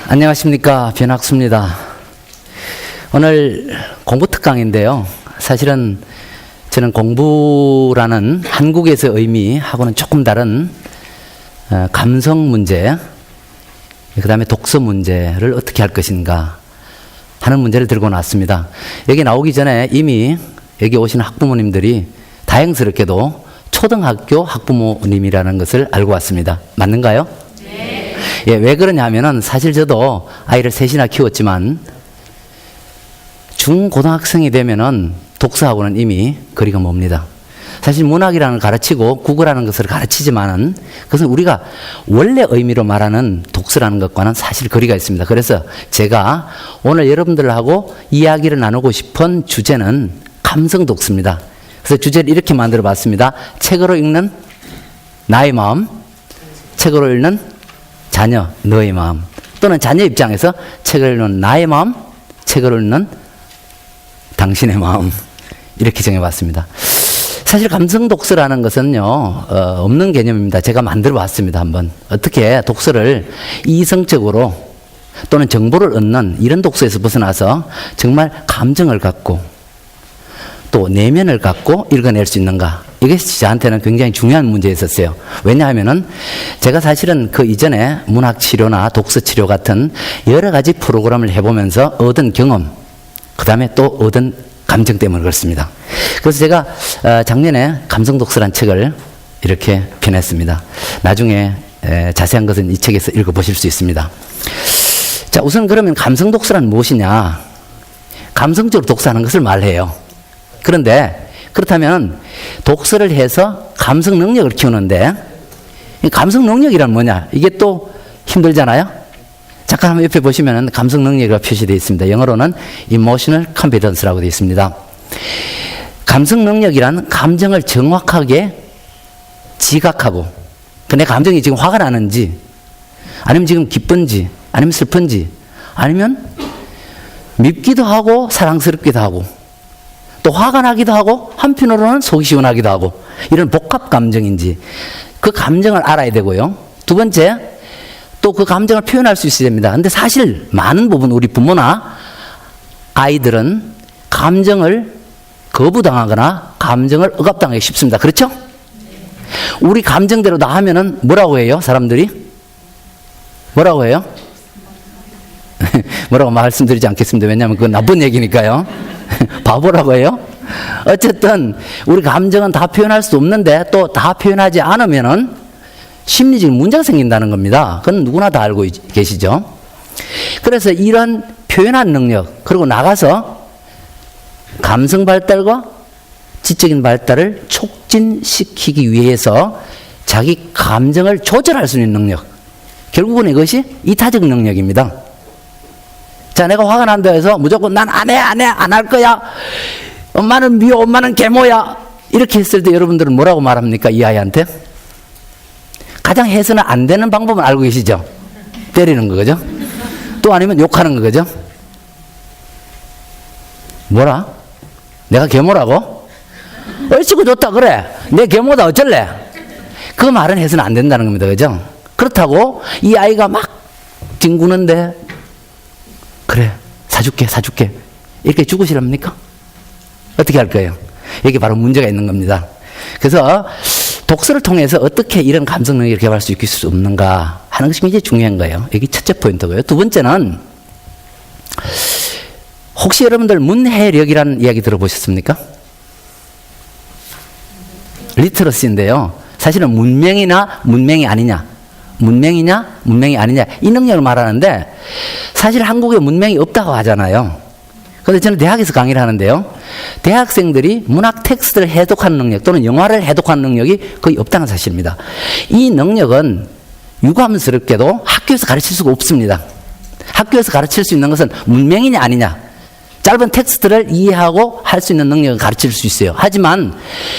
안녕하십니까, 변학수입니다. 오늘 공부 특강인데요. 사실은 저는 공부라는 한국에서 의미하고는 조금 다른 감성 문제, 그 다음에 독서 문제를 어떻게 할 것인가 하는 문제를 들고 나왔습니다. 여기 나오기 전에 이미 여기 오시는 학부모님들이 다행스럽게도 초등학교 학부모님이라는 것을 알고 왔습니다. 맞는가요? 네. 예, 왜 그러냐 하면은 사실 저도 아이를 셋이나 키웠지만 중고등학생이 되면은 독서하고는 이미 거리가 멉니다. 사실 문학이라는 걸 가르치고 국어라는 것을 가르치지만은 그것은 우리가 원래 의미로 말하는 독서라는 것과는 사실 거리가 있습니다. 그래서 제가 오늘 여러분들하고 이야기를 나누고 싶은 주제는 감성 독서입니다. 그래서 주제를 이렇게 만들어 봤습니다. 책으로 읽는 나의 마음, 책으로 읽는 자녀, 너의 마음, 또는 자녀 입장에서 책을 읽는 나의 마음, 책을 읽는 당신의 마음, 이렇게 정해봤습니다. 사실 감성 독서라는 것은요, 없는 개념입니다. 제가 만들어 봤습니다. 한번 어떻게 독서를 이성적으로 또는 정보를 얻는 이런 독서에서 벗어나서 정말 감정을 갖고 또 내면을 갖고 읽어낼 수 있는가, 이것이 저한테는 굉장히 중요한 문제였었어요. 왜냐하면은 제가 사실은 그 이전에 문학치료나 독서치료 같은 여러 가지 프로그램을 해보면서 얻은 경험, 그 다음에 또 얻은 감정 때문에 그렇습니다. 그래서 제가 작년에 감성독서란 책을 이렇게 펴냈습니다. 나중에 자세한 것은 이 책에서 읽어보실 수 있습니다. 자, 우선 그러면 감성독서란 무엇이냐? 감성적으로 독서하는 것을 말해요. 그런데 그렇다면 독서를 해서 감성 능력을 키우는데, 감성 능력이란 뭐냐? 이게 또 힘들잖아요? 잠깐 한번 옆에 보시면 감성 능력이 표시되어 있습니다. 영어로는 emotional competence라고 되어 있습니다. 감성 능력이란 감정을 정확하게 지각하고, 내 감정이 지금 화가 나는지, 아니면 지금 기쁜지, 아니면 슬픈지, 아니면 밉기도 하고 사랑스럽기도 하고, 또 화가 나기도 하고 한편으로는 속이 시원하기도 하고, 이런 복합 감정인지 그 감정을 알아야 되고요. 두 번째, 또 그 감정을 표현할 수 있어야 됩니다. 근데 사실 많은 부분 우리 부모나 아이들은 감정을 거부당하거나 감정을 억압당하기 쉽습니다. 그렇죠? 우리 감정대로 다 하면은 뭐라고 해요? 사람들이? 뭐라고 해요? 뭐라고 말씀드리지 않겠습니다. 왜냐하면 그건 나쁜 얘기니까요. 바보라고 해요? 어쨌든 우리 감정은 다 표현할 수 없는데 또 다 표현하지 않으면은 심리적인 문제가 생긴다는 겁니다. 그건 누구나 다 알고 계시죠? 그래서 이런 표현한 능력, 그리고 나가서 감성 발달과 지적인 발달을 촉진시키기 위해서 자기 감정을 조절할 수 있는 능력, 결국은 이것이 이타적 능력입니다. 자, 내가 화가 난다 해서 무조건 난 안 할 거야. 엄마는 미워, 엄마는 계모야. 이렇게 했을 때 여러분들은 뭐라고 말합니까? 이 아이한테? 가장 해서는 안 되는 방법은 알고 계시죠? 때리는 거죠? 또 아니면 욕하는 거죠? 뭐라? 내가 계모라고? 얼씨구 좋다 그래. 내 계모다 어쩔래? 그 말은 해서는 안 된다는 겁니다. 그죠? 그렇다고 이 아이가 막 뒹구는데 그래, 사줄게 이렇게 죽으시랍니까? 어떻게 할 거예요? 여기 바로 문제가 있는 겁니다. 그래서 독서를 통해서 어떻게 이런 감성 능력을 개발할 수 있을 수 없는가 하는 것이 굉장히 중요한 거예요. 여기 첫째 포인트고요. 두 번째는, 혹시 여러분들 문해력이라는 이야기 들어보셨습니까? 리터러시인데요. 사실은 문명이나 문명이 아니냐, 문명이냐 문명이 아니냐, 이 능력을 말하는데 사실 한국에 문명이 없다고 하잖아요. 그런데 저는 대학에서 강의를 하는데요, 대학생들이 문학 텍스트를 해독하는 능력 또는 영화를 해독하는 능력이 거의 없다는 사실입니다. 이 능력은 유감스럽게도 학교에서 가르칠 수가 없습니다. 학교에서 가르칠 수 있는 것은 문명이냐 아니냐, 짧은 텍스트를 이해하고 할 수 있는 능력을 가르칠 수 있어요. 하지만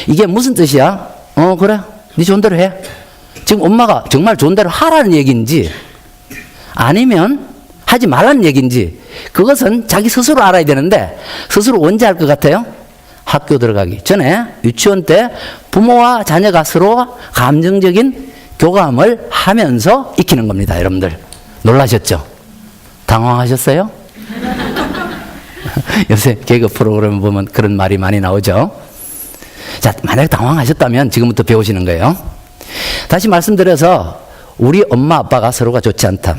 이게 무슨 뜻이야? 그래, 네 좋은 대로 해. 지금 엄마가 정말 좋은 대로 하라는 얘기인지 아니면 하지 말라는 얘기인지, 그것은 자기 스스로 알아야 되는데 스스로 언제 할 것 같아요? 학교 들어가기 전에, 유치원 때 부모와 자녀가 서로 감정적인 교감을 하면서 익히는 겁니다. 여러분들 놀라셨죠? 당황하셨어요? 요새 개그 프로그램 보면 그런 말이 많이 나오죠. 자, 만약에 당황하셨다면 지금부터 배우시는 거예요. 다시 말씀드려서 우리 엄마 아빠가 서로가 좋지 않다.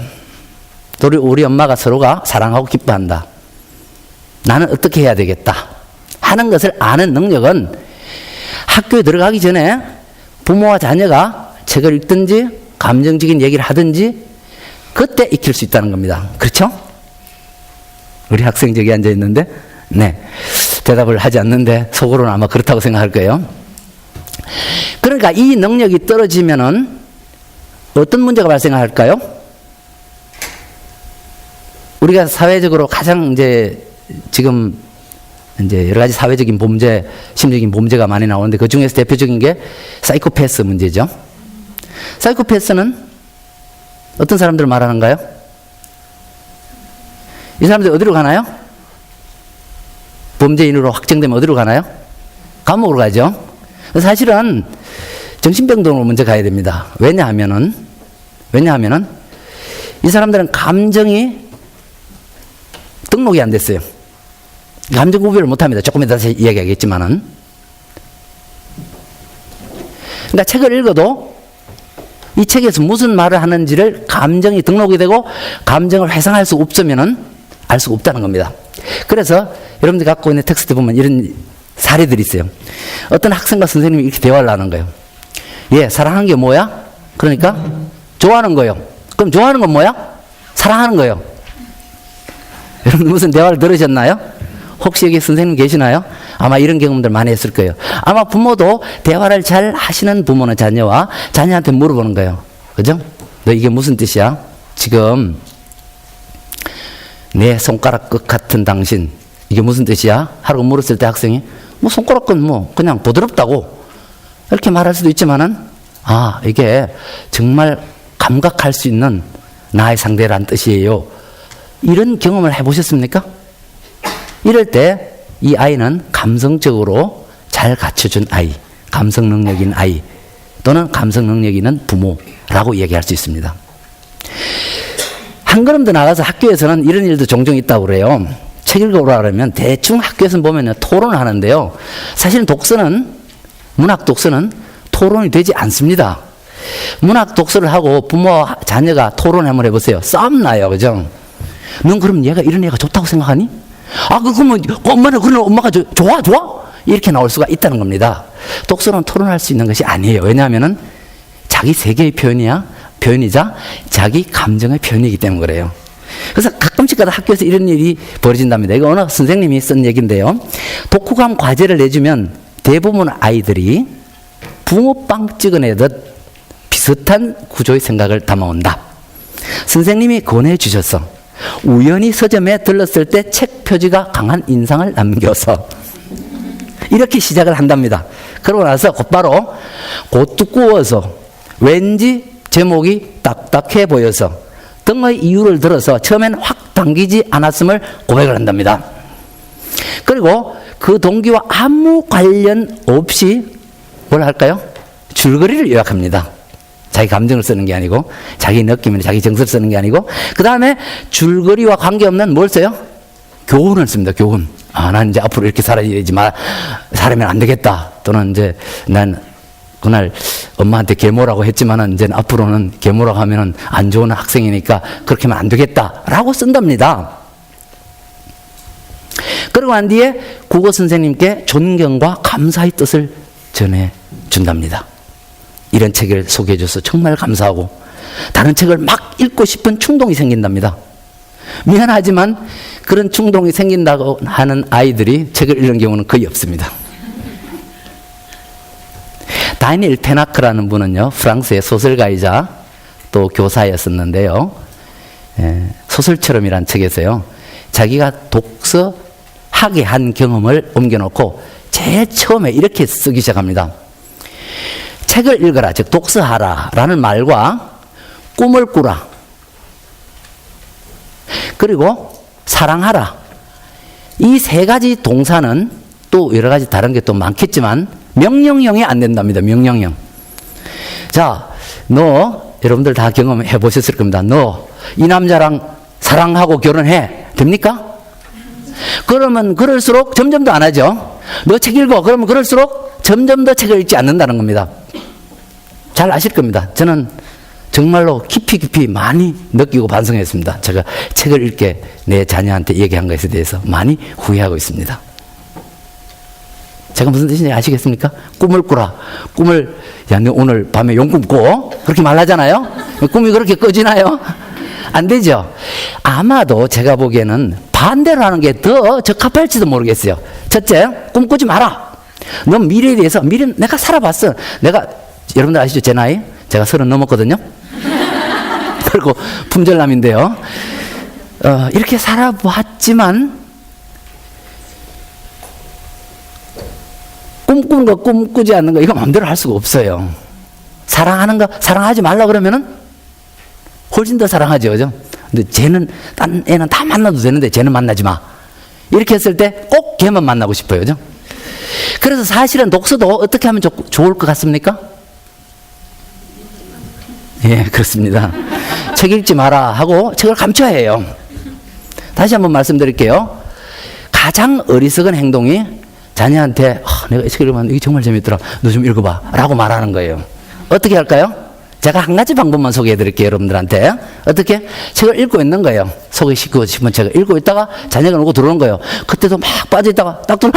또 우리 엄마가 서로가 사랑하고 기뻐한다. 나는 어떻게 해야 되겠다 하는 것을 아는 능력은 학교에 들어가기 전에 부모와 자녀가 책을 읽든지 감정적인 얘기를 하든지 그때 익힐 수 있다는 겁니다. 그렇죠? 우리 학생 저기 앉아 있는데 네, 대답을 하지 않는데 속으로는 아마 그렇다고 생각할 거예요. 그러니까 이 능력이 떨어지면은 어떤 문제가 발생할까요? 우리가 사회적으로 가장 지금 여러 가지 사회적인 범죄, 심리적인 범죄가 많이 나오는데 그 중에서 대표적인 게 사이코패스 문제죠. 사이코패스는 어떤 사람들을 말하는가요? 이 사람들이 어디로 가나요? 범죄인으로 확정되면 어디로 가나요? 감옥으로 가죠. 사실은 정신병동으로 먼저 가야 됩니다. 왜냐하면은 이 사람들은 감정이 등록이 안 됐어요. 감정 구별을 못 합니다. 조금 이따 다시 이야기하겠지만은. 그러니까 책을 읽어도 이 책에서 무슨 말을 하는지를 감정이 등록이 되고 감정을 회상할 수 없으면은 알 수가 없다는 겁니다. 그래서 여러분들이 갖고 있는 텍스트 보면 이런 사례들이 있어요. 어떤 학생과 선생님이 이렇게 대화를 하는 거예요. 예, 사랑하는 게 뭐야? 그러니까 좋아하는 거요. 그럼 좋아하는 건 뭐야? 사랑하는 거요. 여러분 무슨 대화를 들으셨나요? 혹시 여기 선생님 계시나요? 아마 이런 경험들 많이 했을 거예요. 아마 부모도 대화를 잘 하시는 부모는 자녀와 자녀한테 물어보는 거예요. 그죠? 너 이게 무슨 뜻이야? 지금 내 손가락 끝 같은 당신 이게 무슨 뜻이야? 하라고 물었을 때 학생이 뭐 손가락 끝 뭐 그냥 부드럽다고 이렇게 말할 수도 있지만은 아 이게 정말 감각할 수 있는 나의 상대란 뜻이에요. 이런 경험을 해보셨습니까? 이럴 때 이 아이는 감성적으로 잘 갖춰준 아이, 감성 능력인 아이 또는 감성 능력 있는 부모라고 얘기할 수 있습니다. 한 걸음 더 나가서 학교에서는 이런 일도 종종 있다고 그래요. 책 읽어보라 그러면 대충 학교에서 보면 토론을 하는데요. 사실은 문학 독서는 토론이 되지 않습니다. 문학 독서를 하고 부모와 자녀가 토론 한번 해보세요. 싸움 나요. 그죠? 넌 그럼 이런 애가 좋다고 생각하니? 아, 그러면 엄마는 그런 엄마가 좋아? 이렇게 나올 수가 있다는 겁니다. 독서는 토론할 수 있는 것이 아니에요. 왜냐하면은 자기 세계의 표현이자 자기 감정의 표현이기 때문에 그래요. 그래서 가끔씩가다 학교에서 이런 일이 벌어진답니다. 이거 어느 선생님이 쓴 얘기인데요. 독후감 과제를 내주면 대부분 아이들이 붕어빵 찍어내듯 비슷한 구조의 생각을 담아온다. 선생님이 권해 주셔서 우연히 서점에 들렀을 때 책 표지가 강한 인상을 남겨서 이렇게 시작을 한답니다. 그러고 나서 곧바로 곧 두꺼워서 왠지 제목이 딱딱해 보여서 등의 이유를 들어서 처음엔 확 당기지 않았음을 고백을 한답니다. 그리고 그 동기와 아무 관련 없이 뭘 할까요? 줄거리를 요약합니다. 자기 감정을 쓰는 게 아니고 자기 느낌이나 자기 정서를 쓰는 게 아니고 그 다음에 줄거리와 관계없는 뭘 써요? 교훈을 씁니다. 교훈. 아, 난 이제 앞으로 이렇게 살아면 안 되겠다. 또는 이제 난 그날 엄마한테 계모라고 했지만은 이제 앞으로는 계모라고 하면은 안 좋은 학생이니까 그렇게 하면 안 되겠다라고 쓴답니다. 그러고 난 뒤에 국어 선생님께 존경과 감사의 뜻을 전해 준답니다. 이런 책을 소개해줘서 정말 감사하고 다른 책을 막 읽고 싶은 충동이 생긴답니다. 미안하지만 그런 충동이 생긴다고 하는 아이들이 책을 읽는 경우는 거의 없습니다. 다니엘 페나크라는 분은요, 프랑스의 소설가이자 또 교사였었는데요. 소설처럼이란 책에서요, 자기가 독서하게 한 경험을 옮겨놓고 제일 처음에 이렇게 쓰기 시작합니다. 책을 읽어라, 즉 독서하라 라는 말과 꿈을 꾸라, 그리고 사랑하라, 이 세 가지 동사는 또 여러 가지 다른 게 또 많겠지만 명령형이 안 된답니다. 명령형. 자, 너 여러분들 다 경험해 보셨을 겁니다. 너 이 남자랑 사랑하고 결혼해. 됩니까? 그러면 그럴수록 점점 더 안 하죠. 너 책 읽어. 그러면 그럴수록 점점 더 책을 읽지 않는다는 겁니다. 잘 아실 겁니다. 저는 정말로 깊이 많이 느끼고 반성했습니다. 제가 책을 읽게 내 자녀한테 얘기한 것에 대해서 많이 후회하고 있습니다. 제가 무슨 뜻인지 아시겠습니까? 꿈을 꾸라. 꿈을, 야, 너 오늘 밤에 용꿈 꿔? 그렇게 말하잖아요? 꿈이 그렇게 꺼지나요? 안 되죠? 아마도 제가 보기에는 반대로 하는 게 더 적합할지도 모르겠어요. 첫째, 꿈꾸지 마라. 넌 미래에 대해서, 내가 살아봤어. 여러분들 아시죠? 제 나이? 제가 30 넘었거든요? 그리고 품절남인데요. 이렇게 살아봤지만, 꿈꾸는 거, 꿈꾸지 않는 거, 이거 마음대로 할 수가 없어요. 사랑하는 거, 사랑하지 말라 그러면은 훨씬 더 사랑하죠. 그죠? 근데 쟤는, 딴 애는 다 만나도 되는데 쟤는 만나지 마. 이렇게 했을 때 꼭 걔만 만나고 싶어요. 그죠? 그래서 사실은 독서도 어떻게 하면 좋을 것 같습니까? 예, 그렇습니다. 책 읽지 마라 하고 책을 감춰야 해요. 다시 한번 말씀드릴게요. 가장 어리석은 행동이 자녀한테 내가 이 책 읽으면 이게 정말 재밌더라. 너 좀 읽어봐. 라고 말하는 거예요. 어떻게 할까요? 제가 한 가지 방법만 소개해 드릴게요. 여러분들한테. 어떻게? 책을 읽고 있는 거예요. 소개시키고 싶은 책을 읽고 있다가 자녀가 오고 들어오는 거예요. 그때도 막 빠져 있다가 딱 들어,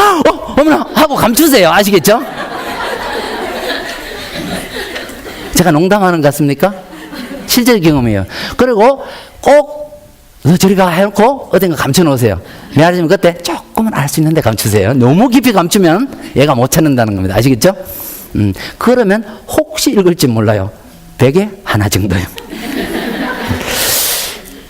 어머나! 하고 감추세요. 아시겠죠? 제가 농담하는 것 같습니까? 실제 경험이에요. 그리고 꼭 너 저리 가 해놓고 어딘가 감춰 놓으세요. 미안하지만 그때 조금은 알 수 있는데 감추세요. 너무 깊이 감추면 얘가 못 찾는다는 겁니다. 아시겠죠? 그러면 혹시 읽을지 몰라요. 100에 하나 정도요.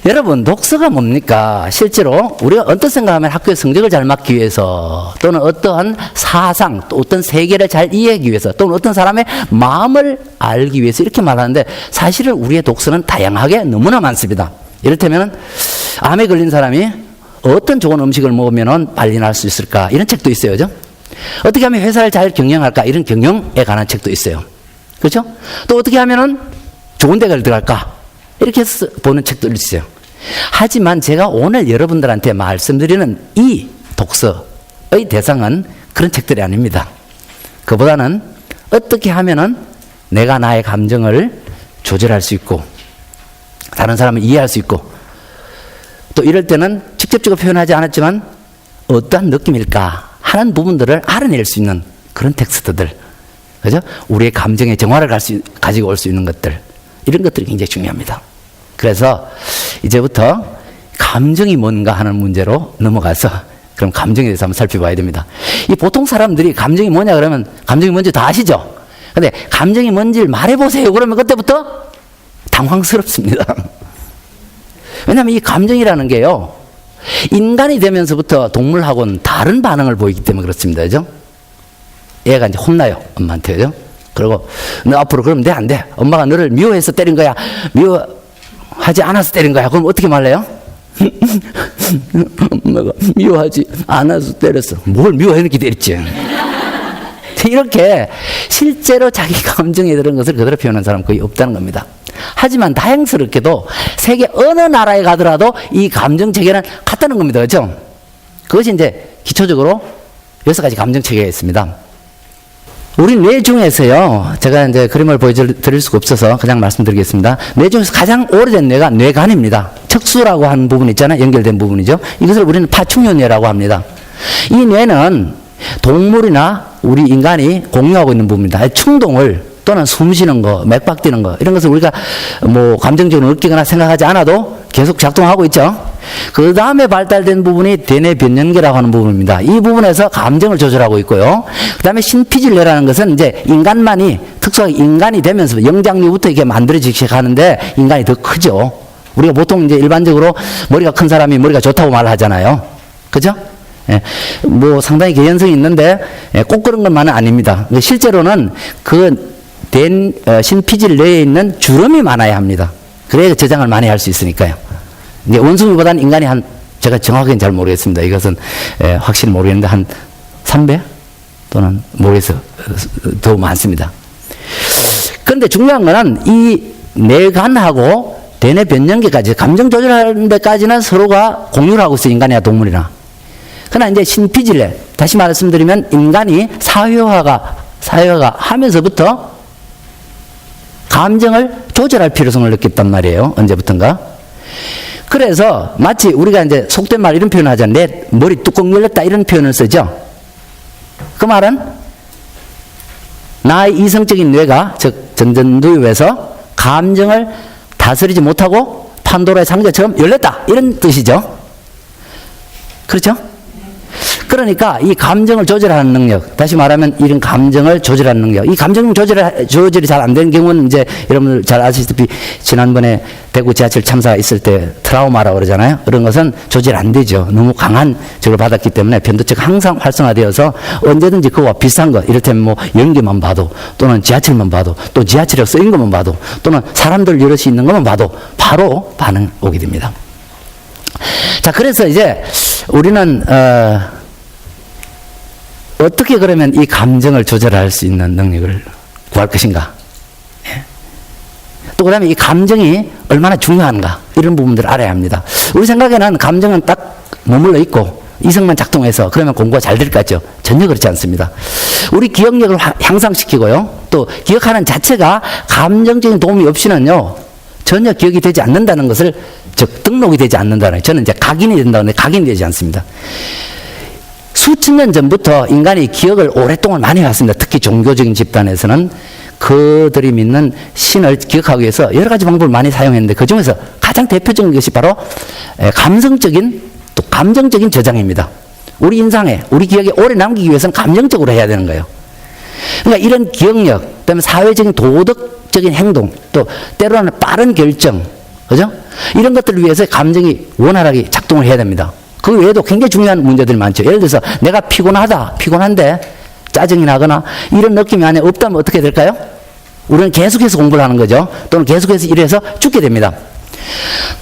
여러분, 독서가 뭡니까? 실제로 우리가 어떤 생각하면 학교의 성적을 잘 맞기 위해서, 또는 어떠한 사상, 또 어떤 세계를 잘 이해하기 위해서, 또는 어떤 사람의 마음을 알기 위해서 이렇게 말하는데, 사실은 우리의 독서는 다양하게 너무나 많습니다. 이를테면 암에 걸린 사람이 어떤 좋은 음식을 먹으면 빨리 나을 수 있을까, 이런 책도 있어요. 그죠? 어떻게 하면 회사를 잘 경영할까, 이런 경영에 관한 책도 있어요. 그렇죠? 또 어떻게 하면은 좋은 대학을 들어갈까, 이렇게 해서 보는 책도 있어요. 하지만 제가 오늘 여러분들한테 말씀드리는 이 독서의 대상은 그런 책들이 아닙니다. 그보다는 어떻게 하면은 내가 나의 감정을 조절할 수 있고, 다른 사람을 이해할 수 있고, 또 이럴 때는 직접적으로 표현하지 않았지만 어떠한 느낌일까 하는 부분들을 알아낼 수 있는 그런 텍스트들, 그죠? 우리의 감정의 정화를 가지고 올 수 있는 것들, 이런 것들이 굉장히 중요합니다. 그래서 이제부터 감정이 뭔가 하는 문제로 넘어가서 그럼 감정에 대해서 한번 살펴봐야 됩니다. 이 보통 사람들이 감정이 뭐냐 그러면 감정이 뭔지 다 아시죠? 근데 감정이 뭔지를 말해보세요. 그러면 그때부터 당황스럽습니다. 왜냐하면 이 감정이라는 게요, 인간이 되면서부터 동물하고는 다른 반응을 보이기 때문에 그렇습니다. 그죠? 얘가 이제 혼나요. 엄마한테. 그죠? 그리고 너 앞으로 그러면 안 돼. 엄마가 너를 미워해서 때린 거야. 미워하지 않아서 때린 거야. 그럼 어떻게 말해요? 엄마가 미워하지 않아서 때렸어. 뭘 미워해놓게 때렸지. 이렇게 실제로 자기 감정에 들은 것을 그대로 표현하는 사람은 거의 없다는 겁니다. 하지만 다행스럽게도 세계 어느 나라에 가더라도 이 감정 체계는 같다는 겁니다. 그렇죠? 그것이 이제 기초적으로 6가지 감정 체계가 있습니다. 우리 뇌 중에서요, 제가 이제 그림을 보여드릴 수가 없어서 그냥 말씀드리겠습니다. 뇌 중에서 가장 오래된 뇌가 뇌간입니다. 척수라고 하는 부분 있잖아요. 연결된 부분이죠. 이것을 우리는 파충류뇌라고 합니다. 이 뇌는 동물이나 우리 인간이 공유하고 있는 부분입니다. 충동을, 또는 숨 쉬는 거, 맥박 뛰는 거, 이런 것을 우리가 뭐 감정적으로 느끼거나 생각하지 않아도 계속 작동하고 있죠. 그 다음에 발달된 부분이 대뇌 변연계라고 하는 부분입니다. 이 부분에서 감정을 조절하고 있고요. 그 다음에 신피질뇌라는 것은 이제 인간만이, 특수하게 인간이 되면서 영장류부터 이렇게 만들어지기 시작하는데 인간이 더 크죠. 우리가 보통 이제 일반적으로 머리가 큰 사람이 머리가 좋다고 말하잖아요. 그죠? 예, 뭐 상당히 개연성이 있는데 꼭 그런 것만은 아닙니다. 실제로는 그 신피질 뇌에 있는 주름이 많아야 합니다. 그래야 저장을 많이 할 수 있으니까요. 이제 원숭이보다는 인간이 제가 정확하게는 잘 모르겠습니다. 이것은 확실히 모르겠는데 한 3배 또는 모르겠어요. 더 많습니다. 그런데 중요한 거는 이 뇌간하고 대뇌 변연계까지, 감정 조절하는 데까지는 서로가 공유를 하고 있어요. 인간이나 동물이나. 그러나 이제 신피질레, 다시 말씀드리면 인간이 사회화가 하면서부터 감정을 조절할 필요성을 느꼈단 말이에요. 언제부턴가. 그래서 마치 우리가 이제 속된 말 이런 표현을 하잖아요. 내 머리 뚜껑 열렸다 이런 표현을 쓰죠. 그 말은 나의 이성적인 뇌가, 즉 전전두엽에서 감정을 다스리지 못하고 판도라의 상자처럼 열렸다 이런 뜻이죠. 그렇죠? 그러니까 이 감정을 조절하는 능력, 다시 말하면 이런 감정을 조절하는 능력, 이 감정 조절이 잘 안 되는 경우는 이제 여러분들 잘 아시다시피 지난번에 대구 지하철 참사 있을 때 트라우마라고 그러잖아요. 그런 것은 조절 안 되죠. 너무 강한 적을 받았기 때문에 편도체가 항상 활성화되어서 언제든지 그와 비슷한 것, 이를테면 뭐 연기만 봐도, 또는 지하철만 봐도, 또 지하철에 쓰인 것만 봐도, 또는 사람들 여럿이 있는 것만 봐도 바로 반응 오게 됩니다. 자, 그래서 이제 우리는 어떻게 그러면 이 감정을 조절할 수 있는 능력을 구할 것인가? 또 그 다음에 이 감정이 얼마나 중요한가? 이런 부분들을 알아야 합니다. 우리 생각에는 감정은 딱 머물러 있고 이성만 작동해서 그러면 공부가 잘 될 것 같죠? 전혀 그렇지 않습니다. 우리 기억력을 향상시키고요. 또 기억하는 자체가 감정적인 도움이 없이는요, 전혀 기억이 되지 않는다는 것을, 즉 등록이 되지 않는다는, 저는 이제 각인이 된다는데 각인이 되지 않습니다. 수천 년 전부터 인간이 기억을 오랫동안 많이 해왔습니다. 특히 종교적인 집단에서는 그들이 믿는 신을 기억하기 위해서 여러 가지 방법을 많이 사용했는데, 그 중에서 가장 대표적인 것이 바로 감성적인, 또 감정적인 저장입니다. 우리 인상에, 우리 기억에 오래 남기기 위해서는 감정적으로 해야 되는 거예요. 그러니까 이런 기억력, 그다음에 사회적인 도덕적인 행동, 또 때로는 빠른 결정, 그죠? 이런 것들을 위해서 감정이 원활하게 작동을 해야 됩니다. 그 외에도 굉장히 중요한 문제들이 많죠. 예를 들어서 내가 피곤한데 짜증이 나거나 이런 느낌이 안에 없다면 어떻게 될까요? 우리는 계속해서 공부를 하는 거죠. 또는 계속해서 일해서 죽게 됩니다.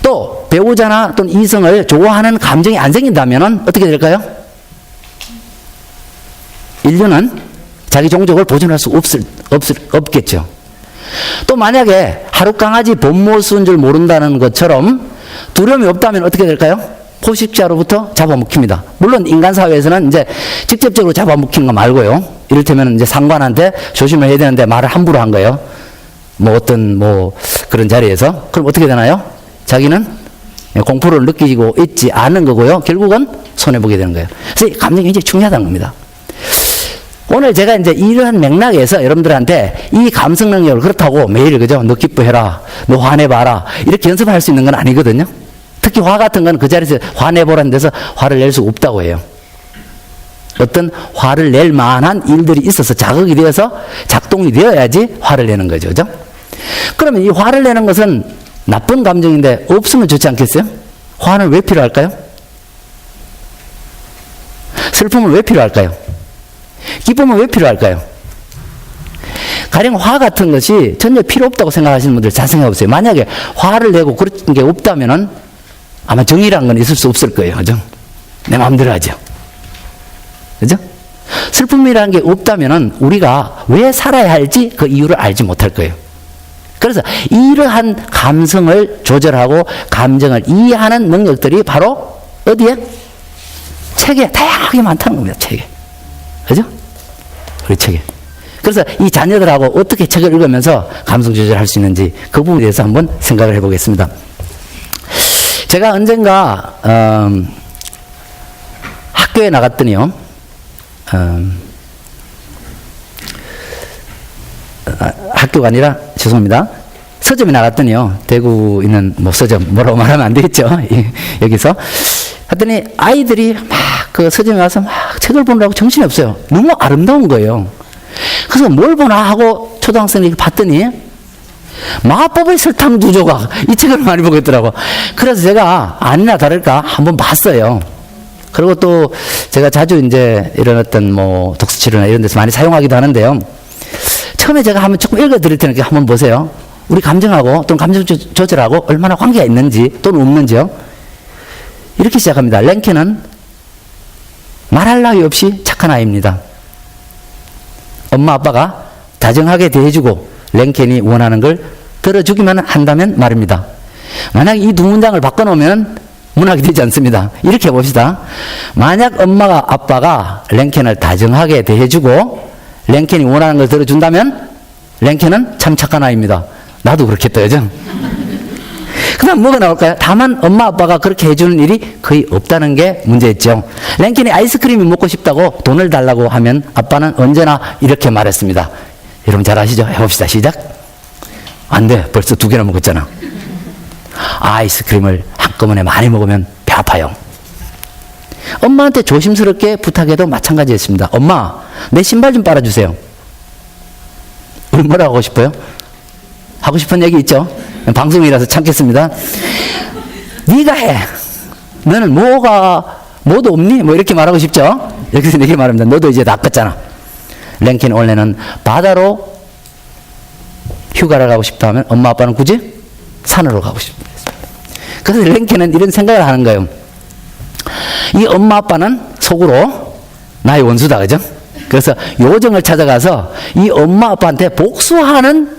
또 배우자나 또는 이성을 좋아하는 감정이 안 생긴다면 어떻게 될까요? 인류는 자기 종족을 보존할 수 없겠죠. 또 만약에 하루 강아지 본모수인 줄 모른다는 것처럼 두려움이 없다면 어떻게 될까요? 포식자로부터 잡아먹힙니다. 물론 인간 사회에서는 이제 직접적으로 잡아먹히는 거 말고요. 이를테면 이제 상관한테 조심을 해야 되는데 말을 함부로 한 거예요. 뭐 어떤 뭐 그런 자리에서. 그럼 어떻게 되나요? 자기는 공포를 느끼고 있지 않은 거고요. 결국은 손해보게 되는 거예요. 그래서 감정이 굉장히 중요하다는 겁니다. 오늘 제가 이제 이러한 맥락에서 여러분들한테 이 감성 능력을 그렇다고 매일, 그죠? 너 기뻐해라, 너 화내봐라, 이렇게 연습할 수 있는 건 아니거든요. 특히 화 같은 건 그 자리에서 화내보라는 데서 화를 낼 수 없다고 해요. 어떤 화를 낼 만한 일들이 있어서 자극이 되어서 작동이 되어야지 화를 내는 거죠. 그죠? 그러면 이 화를 내는 것은 나쁜 감정인데 없으면 좋지 않겠어요? 화는 왜 필요할까요? 슬픔은 왜 필요할까요? 기쁨은 왜 필요할까요? 가령 화 같은 것이 전혀 필요 없다고 생각하시는 분들 잘 생각해 보세요. 만약에 화를 내고 그런 게 없다면은 아마 정의란 건 있을 수 없을 거예요. 그죠? 내 마음대로 하죠. 그죠? 슬픔이라는 게 없다면은 우리가 왜 살아야 할지 그 이유를 알지 못할 거예요. 그래서 이러한 감성을 조절하고 감정을 이해하는 능력들이 바로 어디에? 책에 다양하게 많다는 겁니다. 책에. 그죠? 우리 책에. 그래서 이 자녀들하고 어떻게 책을 읽으면서 감성 조절할 수 있는지 그 부분에 대해서 한번 생각을 해보겠습니다. 제가 언젠가 학교에 나갔더니요, 학교가 아니라 죄송합니다. 서점에 나갔더니요, 대구 있는 뭐 서점, 뭐라고 말하면 안 되겠죠. 여기서 하더니 아이들이 막 그 서점에 와서 막 책을 보느라고 정신이 없어요. 너무 아름다운 거예요. 그래서 뭘 보나 하고 초등학생들이 봤더니 마법의 설탕 두 조각, 이 책을 많이 보겠더라고. 그래서 제가 아니나 다를까 한번 봤어요. 그리고 또 제가 자주 이제 이런 어떤 뭐 독서치료나 이런 데서 많이 사용하기도 하는데요. 처음에 제가 한번 조금 읽어드릴 테니까 한번 보세요. 우리 감정하고 또는 감정 조절하고 얼마나 관계가 있는지 또는 없는지요. 이렇게 시작합니다. 랭키는 말할 나위 없이 착한 아이입니다. 엄마 아빠가 다정하게 대해주고 랭켄이 원하는 걸 들어주기만 한다면 말입니다. 만약 이 두 문장을 바꿔놓으면 문학이 되지 않습니다. 이렇게 해봅시다. 만약 엄마가 아빠가 랭켄을 다정하게 대해주고 랭켄이 원하는 걸 들어준다면 랭켄은 참 착한 아이입니다. 나도 그렇겠다, 그죠? 그 다음 뭐가 나올까요? 다만 엄마 아빠가 그렇게 해주는 일이 거의 없다는 게 문제였죠. 랭켄이 아이스크림이 먹고 싶다고 돈을 달라고 하면 아빠는 언제나 이렇게 말했습니다. 여러분 잘 아시죠? 해봅시다. 시작. 안 돼. 벌써 2개나 먹었잖아. 아이스크림을 한꺼번에 많이 먹으면 배 아파요. 엄마한테 조심스럽게 부탁해도 마찬가지였습니다. 엄마, 내 신발 좀 빨아주세요. 우리 뭐라 하고 싶어요? 하고 싶은 얘기 있죠? 방송이라서 참겠습니다. 네가 해. 너는 뭐도 없니? 뭐 이렇게 말하고 싶죠? 여기서 이렇게 말합니다. 너도 이제 다 컸잖아. 랭켄 원래는 바다로 휴가를 가고 싶다 하면 엄마 아빠는 굳이 산으로 가고 싶습니다. 그래서 랭켄은 이런 생각을 하는 거예요. 이 엄마 아빠는 속으로 나의 원수다, 그죠? 그래서 요정을 찾아가서 이 엄마 아빠한테 복수하는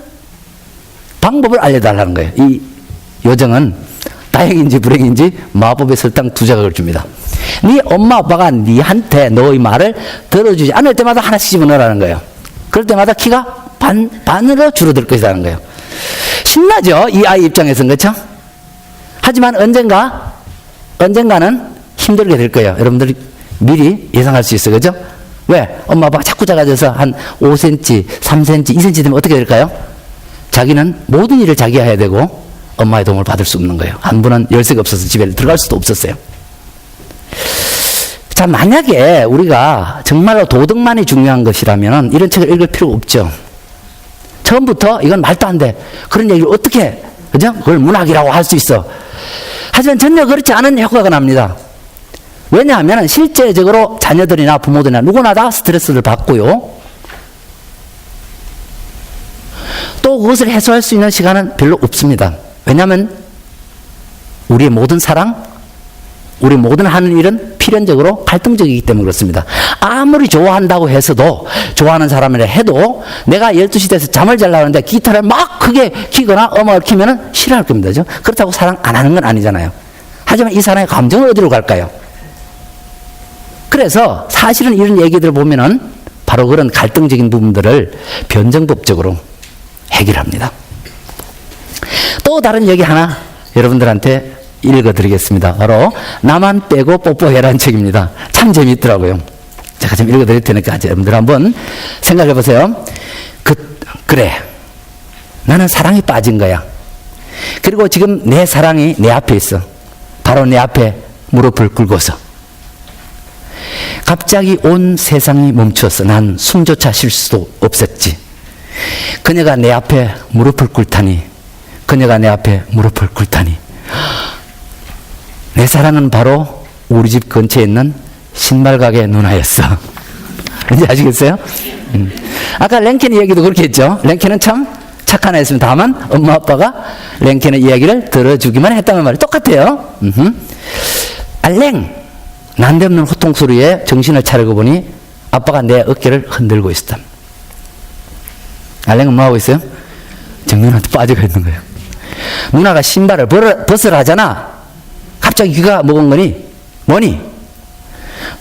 방법을 알려달라는 거예요. 이 요정은 다행인지 불행인지 마법의 설탕 2자각을 줍니다. 네 엄마 아빠가 네한테 너의 말을 들어주지 않을 때마다 하나씩 집어넣으라는 거예요. 그럴 때마다 키가 반으로 줄어들 것이라는 거예요. 신나죠? 이 아이 입장에서는. 그렇죠? 하지만 언젠가는 힘들게 될 거예요. 여러분들이 미리 예상할 수 있어요. 그죠? 왜? 엄마 아빠가 자꾸 작아져서 한 5cm, 3cm, 2cm 되면 어떻게 될까요? 자기는 모든 일을 자기가 해야 되고 엄마의 도움을 받을 수 없는 거예요. 한 분은 열쇠가 없어서 집에 들어갈 수도 없었어요. 자, 만약에 우리가 정말로 도덕만이 중요한 것이라면 이런 책을 읽을 필요가 없죠. 처음부터 이건 말도 안 돼. 그런 얘기를 어떻게, 그죠? 그걸 문학이라고 할 수 있어. 하지만 전혀 그렇지 않은 효과가 납니다. 왜냐하면 실제적으로 자녀들이나 부모들이나 누구나 다 스트레스를 받고요. 또 그것을 해소할 수 있는 시간은 별로 없습니다. 왜냐하면 우리의 모든 사랑, 우리 모든 하는 일은 필연적으로 갈등적이기 때문에 그렇습니다. 아무리 좋아한다고 해서도, 좋아하는 사람이라 해도 내가 12시 돼서 잠을 자려고 하는데 기타를 막 크게 키거나 음악을 키면 싫어할 겁니다. 그죠? 그렇다고 사랑 안 하는 건 아니잖아요. 하지만 이 사람의 감정은 어디로 갈까요? 그래서 사실은 이런 얘기들을 보면은 바로 그런 갈등적인 부분들을 변정법적으로 해결합니다. 또 다른 얘기 하나 여러분들한테 읽어드리겠습니다. 바로 나만 빼고 뽀뽀해라는 책입니다. 참 재미있더라고요. 제가 좀 읽어드릴 테니까 여러분들 한번 생각해 보세요. 그래, 나는 사랑에 빠진 거야. 그리고 지금 내 사랑이 내 앞에 있어. 바로 내 앞에 무릎을 꿇고서 갑자기 온 세상이 멈추었어. 난 숨조차 쉴 수도 없었지. 그녀가 내 앞에 무릎을 꿇다니, 그녀가 내 앞에 무릎을 꿇다니. 내 사랑은 바로 우리 집 근처에 있는 신발가게 누나였어. 이제 아시겠어요? 아까 랭켄 이야기도 그렇게 했죠. 랭켄은 참 착한 애였습니다. 다만 엄마 아빠가 랭켄의 이야기를 들어주기만 했다는 말이 똑같아요. 알랭, 난데없는 호통 소리에 정신을 차리고 보니 아빠가 내 어깨를 흔들고 있었다. 알랭은 뭐 하고 있어요? 정윤한테 빠져가 있는 거예요. 누나가 신발을 벗으라 하잖아. 갑자기 귀가 먹은 거니? 뭐니?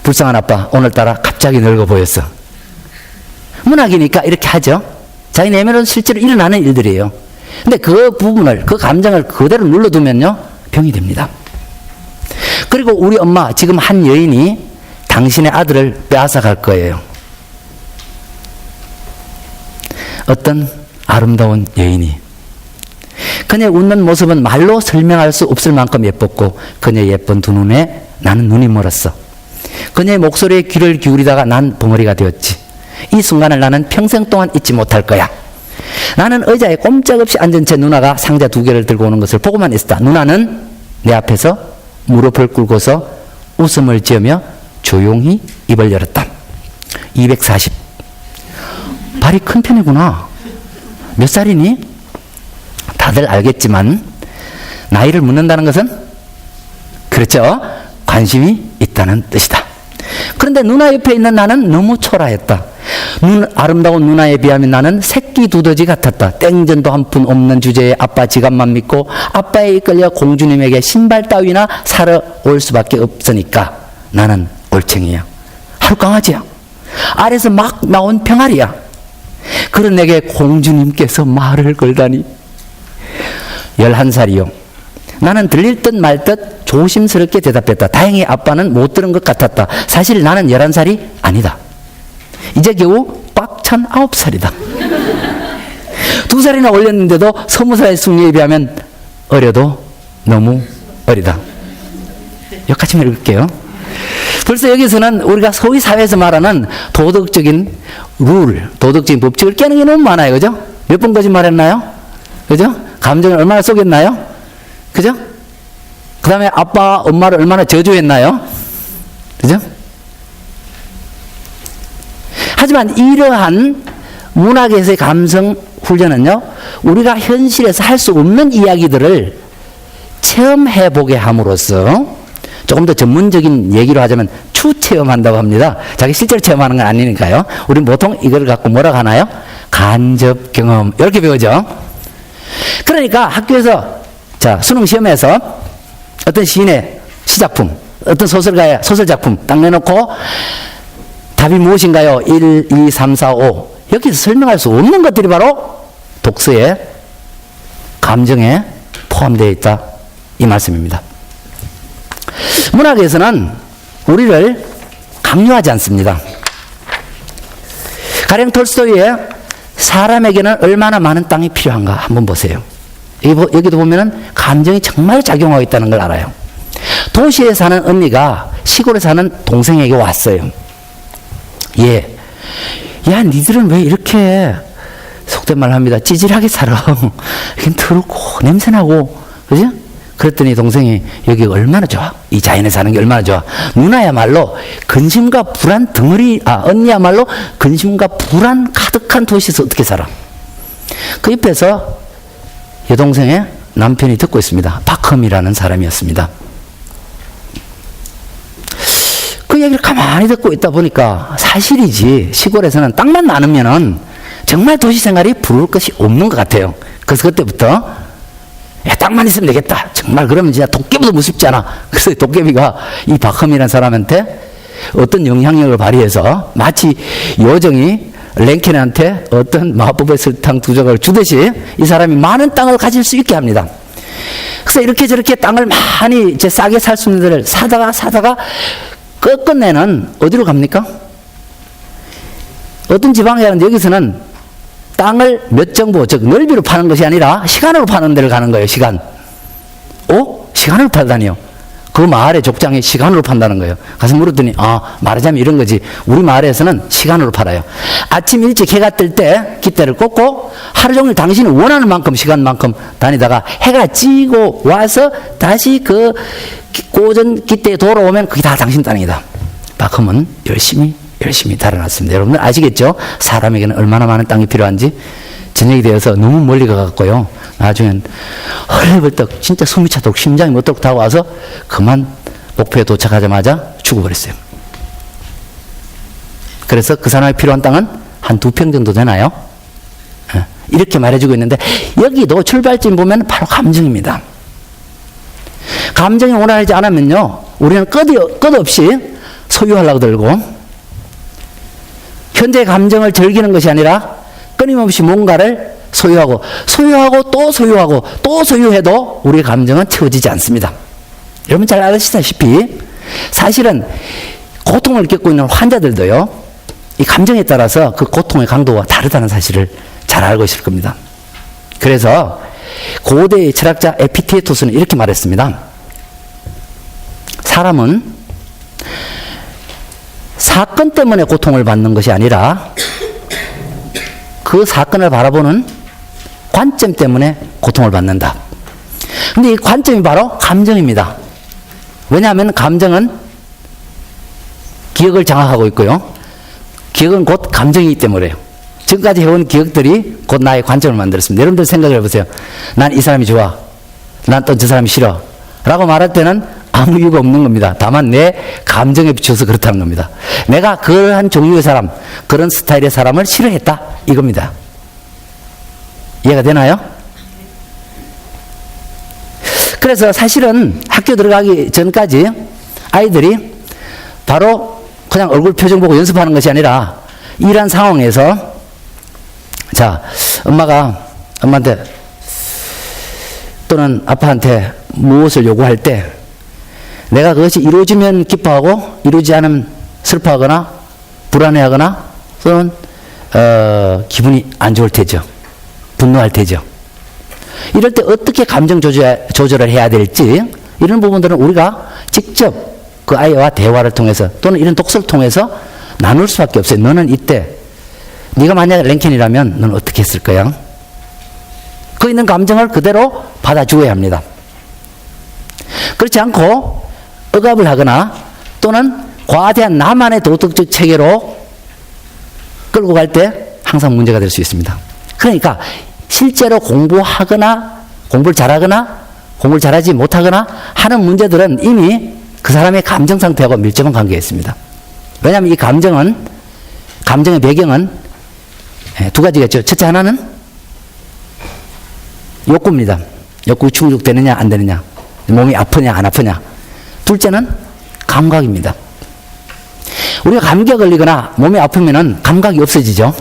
불쌍한 아빠, 오늘따라 갑자기 늙어 보였어. 문학이니까 이렇게 하죠. 자기 내면은 실제로 일어나는 일들이에요. 근데 그 부분을, 그 감정을 그대로 눌러두면요, 병이 됩니다. 그리고 우리 엄마, 지금 한 여인이 당신의 아들을 빼앗아 갈 거예요. 어떤 아름다운 여인이. 그녀의 웃는 모습은 말로 설명할 수 없을 만큼 예뻤고 그녀의 예쁜 두 눈에 나는 눈이 멀었어. 그녀의 목소리에 귀를 기울이다가 난 벙어리가 되었지. 이 순간을 나는 평생 동안 잊지 못할 거야. 나는 의자에 꼼짝없이 앉은 채 누나가 상자 2개를 들고 오는 것을 보고만 있었다. 누나는 내 앞에서 무릎을 꿇고서 웃음을 지으며 조용히 입을 열었다. 240. 발이 큰 편이구나. 몇 살이니? 다들 알겠지만 나이를 묻는다는 것은, 그렇죠, 관심이 있다는 뜻이다. 그런데 누나 옆에 있는 나는 너무 초라했다. 아름다운 누나에 비하면 나는 새끼 두더지 같았다. 땡전도 한 푼 없는 주제에 아빠 지갑만 믿고 아빠에 이끌려 공주님에게 신발 따위나 사러 올 수밖에 없으니까 나는 올챙이야. 하루 강아지야. 알에서 막 나온 병아리야. 그런 내게 공주님께서 말을 걸다니. 11살이요. 나는 들릴 듯 말 듯 조심스럽게 대답했다. 다행히 아빠는 못 들은 것 같았다. 사실 나는 11살이 아니다. 이제 겨우 꽉 찬 9살이다. 2살이나 올렸는데도 20살의 승리에 비하면 어려도 너무 어리다. 여기까지 읽을게요. 벌써 여기서는 우리가 소위 사회에서 말하는 도덕적인 룰, 도덕적인 법칙을 깨는 게 너무 많아요. 그죠? 몇 번 거짓말했나요? 그죠? 감정을 얼마나 속였나요? 그죠? 그 다음에 아빠, 엄마를 얼마나 저주했나요? 그죠? 하지만 이러한 문학에서의 감성 훈련은요, 우리가 현실에서 할 수 없는 이야기들을 체험해보게 함으로써 조금 더 전문적인 얘기로 하자면 추체험한다고 합니다. 자기 실제로 체험하는 건 아니니까요. 우리는 보통 이걸 갖고 뭐라고 하나요? 간접 경험. 이렇게 배우죠. 그러니까 학교에서 수능 시험에서 어떤 시인의 시작품, 어떤 소설가의 소설작품 딱 내놓고 답이 무엇인가요? 1, 2, 3, 4, 5. 여기서 설명할 수 없는 것들이 바로 독서의 감정에 포함되어 있다. 이 말씀입니다. 문학에서는 우리를 강요하지 않습니다. 가령 톨스토이의 사람에게는 얼마나 많은 땅이 필요한가 한번 보세요. 여기도 보면은 감정이 정말 작용하고 있다는 걸 알아요. 도시에 사는 언니가 시골에 사는 동생에게 왔어요. 야, 니들은 왜 이렇게 속된 말 합니다. 찌질하게 살아. 이게 더럽고 냄새나고, 그죠? 그랬더니 동생이 여기 얼마나 좋아. 이 자연에 사는 게 얼마나 좋아. 누나야말로 근심과 불안 언니야말로 근심과 불안 가득한 도시에서 어떻게 살아. 그 옆에서 여동생의 남편이 듣고 있습니다. 박흠이라는 사람이었습니다. 그 얘기를 가만히 듣고 있다 보니까 사실이지 시골에서는 땅만 많으면은 정말 도시 생활이 부러울 것이 없는 것 같아요. 그래서 그때부터 땅만 있으면 되겠다. 정말 그러면 진짜 도깨비도 무섭지 않아. 그래서 도깨비가 이 박흠이라는 사람한테 어떤 영향력을 발휘해서 마치 요정이 랭켄한테 어떤 마법의 설탕 2조각을 주듯이 이 사람이 많은 땅을 가질 수 있게 합니다. 그래서 이렇게 저렇게 땅을 많이 싸게 살 수 있는 데를 사다가 끝내는 어디로 갑니까? 어떤 지방에 가는데 여기서는 땅을 몇 정보, 즉 넓이로 파는 것이 아니라 시간으로 파는 데를 가는 거예요. 시간. 시간으로 팔다니요. 그 마을의 족장이 시간으로 판다는 거예요. 가서 물었더니 말하자면 이런 거지. 우리 마을에서는 시간으로 팔아요. 아침 일찍 해가 뜰 때 깃대를 꽂고 하루 종일 당신이 원하는 만큼 시간만큼 다니다가 해가 지고 와서 다시 그 꽂은 깃대에 돌아오면 그게 다 당신 땅이다. 박흠은 열심히 달아났습니다. 여러분들 아시겠죠? 사람에게는 얼마나 많은 땅이 필요한지. 저녁이 되어서 너무 멀리 가갖고요. 나중엔 헐레벌떡 진짜 숨이 차도록 심장이 멎도록 다가와서 그만 목표에 도착하자마자 죽어버렸어요. 그래서 그 사람이 필요한 땅은 한 2평 정도 되나요? 이렇게 말해주고 있는데 여기도 출발점 보면 바로 감정입니다. 감정이 원활하지 않으면요, 우리는 끝없이 소유하려고 들고 현재 감정을 즐기는 것이 아니라 끊임없이 뭔가를 소유하고 또 소유해도 우리의 감정은 채워지지 않습니다. 여러분 잘 아시다시피 사실은 고통을 겪고 있는 환자들도요, 이 감정에 따라서 그 고통의 강도가 다르다는 사실을 잘 알고 있을 겁니다. 그래서 고대 철학자 에피테토스는 이렇게 말했습니다. 사람은 사건 때문에 고통을 받는 것이 아니라 그 사건을 바라보는 관점 때문에 고통을 받는다. 근데 이 관점이 바로 감정입니다. 왜냐하면 감정은 기억을 장악하고 있고요. 기억은 곧 감정이기 때문에요. 지금까지 해온 기억들이 곧 나의 관점을 만들었습니다. 여러분들 생각을 해보세요. 난 이 사람이 좋아. 난 또 저 사람이 싫어. 라고 말할 때는 아무 이유가 없는 겁니다. 다만 내 감정에 비춰서 그렇다는 겁니다. 내가 그러한 종류의 사람, 그런 스타일의 사람을 싫어했다 이겁니다. 이해가 되나요? 그래서 사실은 학교 들어가기 전까지 아이들이 바로 그냥 얼굴 표정 보고 연습하는 것이 아니라 이러한 상황에서 자, 엄마가 엄마한테 또는 아빠한테 무엇을 요구할 때 내가 그것이 이루어지면 기뻐하고 이루어지지 않으면 슬퍼하거나 불안해하거나 또는 기분이 안 좋을 테죠. 분노할 테죠. 이럴 때 어떻게 감정 조절을 해야 될지 이런 부분들은 우리가 직접 그 아이와 대화를 통해서 또는 이런 독서를 통해서 나눌 수밖에 없어요. 너는 이때 네가 만약에 랭켄이라면 너는 어떻게 했을 거야? 그 있는 감정을 그대로 받아주어야 합니다. 그렇지 않고 억압을 하거나 또는 과대한 나만의 도덕적 체계로 끌고 갈 때 항상 문제가 될 수 있습니다. 그러니까 실제로 공부하거나 공부를 잘하거나 공부를 잘하지 못하거나 하는 문제들은 이미 그 사람의 감정 상태하고 밀접한 관계가 있습니다. 왜냐하면 이 감정의 배경은 두 가지겠죠. 첫째 하나는 욕구입니다. 욕구 충족되느냐 안 되느냐, 몸이 아프냐 안 아프냐. 둘째는 감각입니다. 우리가 감기에 걸리거나 몸이 아프면은 감각이 없어지죠.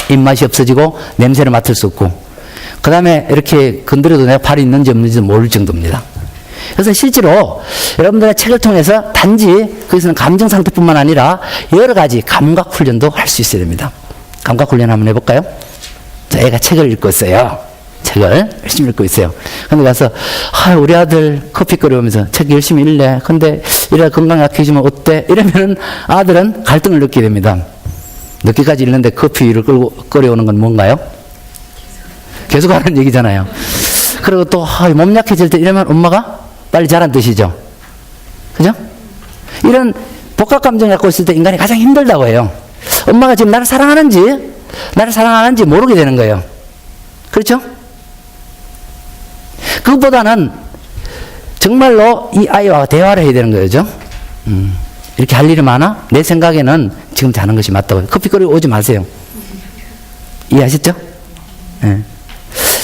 입맛이 없어지고 냄새를 맡을 수 없고 그 다음에 이렇게 건드려도 내가 팔이 있는지 없는지 모를 정도입니다. 그래서 실제로 여러분들의 책을 통해서 단지 거기서는 감정 상태뿐만 아니라 여러 가지 감각 훈련도 할 수 있어야 됩니다. 감각 훈련 한번 해볼까요? 자, 애가 책을 읽고 있어요. 책을 열심히 읽고 있어요. 근데 가서 우리 아들 커피 끓여오면서 책 열심히 읽래. 근데 이래 건강이 약해지면 어때? 이러면은 아들은 갈등을 느끼게 됩니다. 늦게까지 읽는데 커피를 끓여오는 건 뭔가요? 계속 하는 얘기잖아요. 그리고 또 몸 약해질 때 이러면 엄마가 빨리 자란 뜻이죠. 그죠? 이런 복합 감정 갖고 있을 때 인간이 가장 힘들다고 해요. 엄마가 지금 나를 사랑하는지 안 하는지 모르게 되는 거예요. 그렇죠? 그것보다는 정말로 이 아이와 대화를 해야 되는 거죠. 이렇게 할 일이 많아? 내 생각에는 지금 자는 것이 맞다고. 커피 끓이고 오지 마세요. 이해하셨죠? 네.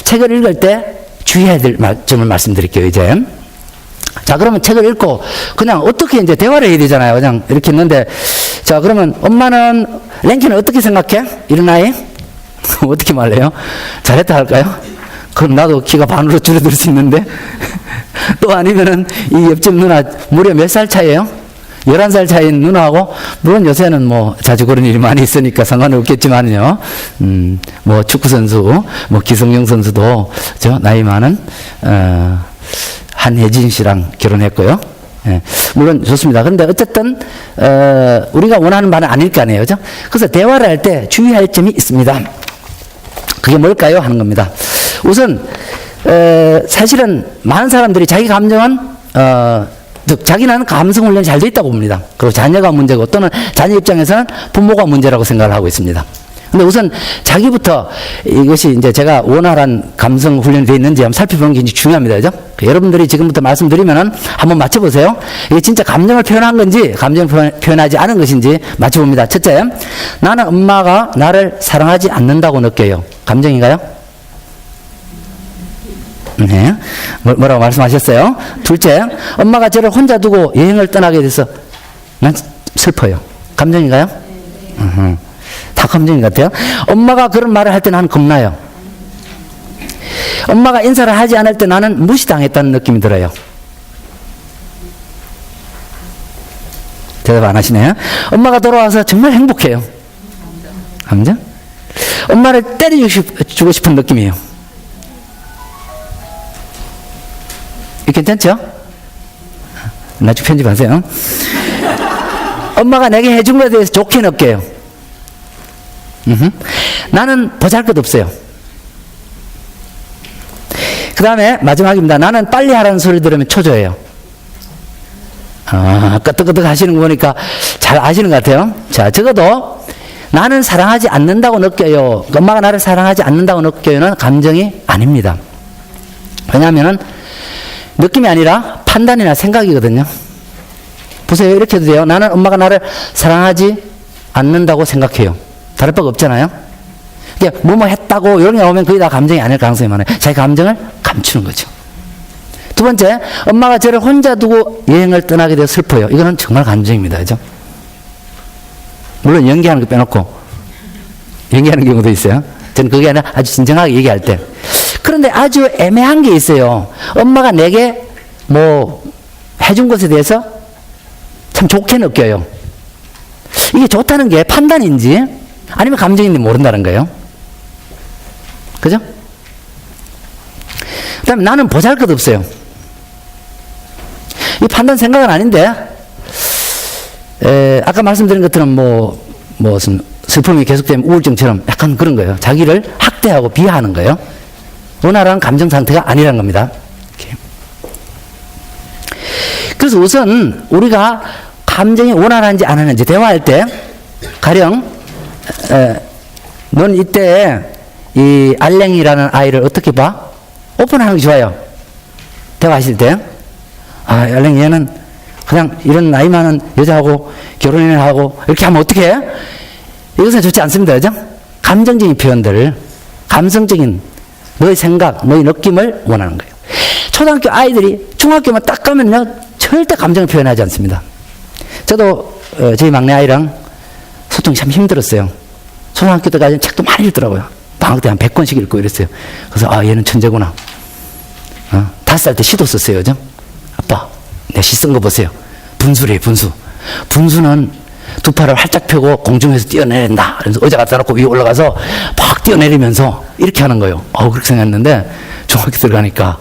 책을 읽을 때 주의해야 될 점을 말씀드릴게요, 이제. 자, 그러면 책을 읽고 그냥 어떻게 이제 대화를 해야 되잖아요. 그냥 이렇게 했는데, 자, 그러면 엄마는 랭키는 어떻게 생각해? 이런 아이? 어떻게 말해요? 잘했다 할까요? 그럼 나도 키가 반으로 줄어들 수 있는데. 또 아니면은 이 옆집 누나 무려 몇 살 차이에요? 11살 차이인 누나하고, 물론 요새는 뭐 자주 그런 일이 많이 있으니까 상관은 없겠지만요. 뭐 축구선수, 뭐 기성용 선수도 저 나이 많은, 한혜진 씨랑 결혼했고요. 예, 물론 좋습니다. 그런데 어쨌든, 우리가 원하는 바는 아닐 거 아니에요. 그죠? 그래서 대화를 할 때 주의할 점이 있습니다. 그게 뭘까요? 하는 겁니다. 우선, 사실은 많은 사람들이 자기 감정은, 즉 자기는 감성 훈련이 잘 돼 있다고 봅니다. 그리고 자녀가 문제고 또는 자녀 입장에서는 부모가 문제라고 생각을 하고 있습니다. 근데 우선 자기부터 이것이 이제 제가 원활한 감성 훈련이 돼 있는지 한번 살펴보는 게 중요합니다. 그죠? 여러분들이 지금부터 말씀드리면은 한번 맞춰보세요. 이게 진짜 감정을 표현한 건지 감정을 표현하지 않은 것인지 맞춰봅니다. 첫째, 나는 엄마가 나를 사랑하지 않는다고 느껴요. 감정인가요? 네. 뭐라고 말씀하셨어요? 둘째, 엄마가 저를 혼자 두고 여행을 떠나게 돼서 난 슬퍼요. 감정인가요? 다 감정인 것 같아요. 엄마가 그런 말을 할 때 나는 겁나요. 엄마가 인사를 하지 않을 때 나는 무시당했다는 느낌이 들어요. 대답 안 하시네요. 엄마가 돌아와서 정말 행복해요. 감정? 엄마를 때려주고 싶은 느낌이에요. 괜찮죠? 나중에 편집하세요. 엄마가 내게 해준 것에 대해서 좋게 느껴요. 나는 보잘것없어요. 그 다음에 마지막입니다. 나는 빨리 하라는 소리 들으면 초조해요. 끄떡끄떡 하시는 거 보니까 잘 아시는 것 같아요. 자, 적어도 나는 사랑하지 않는다고 느껴요. 엄마가 나를 사랑하지 않는다고 느껴요는 감정이 아닙니다. 왜냐하면은 느낌이 아니라 판단이나 생각이거든요. 보세요. 이렇게 해도 돼요. 나는 엄마가 나를 사랑하지 않는다고 생각해요. 다를 바가 없잖아요. 뭐뭐 했다고 이런 게 나오면 거의 다 감정이 아닐 가능성이 많아요. 자기 감정을 감추는 거죠. 두 번째, 엄마가 저를 혼자 두고 여행을 떠나게 되어 슬퍼요. 이거는 정말 감정입니다. 그죠? 물론 연기하는 거 빼놓고 연기하는 경우도 있어요. 저는 그게 아니라 아주 진정하게 얘기할 때. 그런데 아주 애매한 게 있어요. 엄마가 내게 뭐 해준 것에 대해서 참 좋게 느껴요. 이게 좋다는 게 판단인지 아니면 감정인지 모른다는 거예요. 그죠? 그 다음에 나는 보잘것없어요. 이 판단 생각은 아닌데, 아까 말씀드린 것처럼 무슨 슬픔이 계속되면 우울증처럼 약간 그런 거예요. 자기를 학대하고 비하하는 거예요. 원활한 감정 상태가 아니라는 겁니다. 이렇게. 그래서 우선 우리가 감정이 원활한지 안 하는지 대화할 때, 가령, 넌 이때 이 알랭이라는 아이를 어떻게 봐? 오픈하는 게 좋아요. 대화하실 때. 알랭이 얘는 그냥 이런 나이 많은 여자하고 결혼을 하고 이렇게 하면 어떻게 해? 이것은 좋지 않습니다. 그죠? 감정적인 표현들, 감성적인 너의 생각, 너의 느낌을 원하는 거예요. 초등학교 아이들이 중학교만 딱 가면요, 절대 감정을 표현하지 않습니다. 저도 저희 막내 아이랑 소통이 참 힘들었어요. 초등학교 때까지는 책도 많이 읽더라고요. 방학 때 한 100권씩 읽고 이랬어요. 그래서 얘는 천재구나. 5살 때 시도 썼어요. 그죠? 아빠, 내 시 쓴 거 보세요. 분수래, 분수. 분수는 두 팔을 활짝 펴고 공중에서 뛰어내린다. 그래서 의자 갖다 놓고 위에 올라가서 막 뛰어내리면서 이렇게 하는 거예요. 그렇게 생각했는데 중학교 들어가니까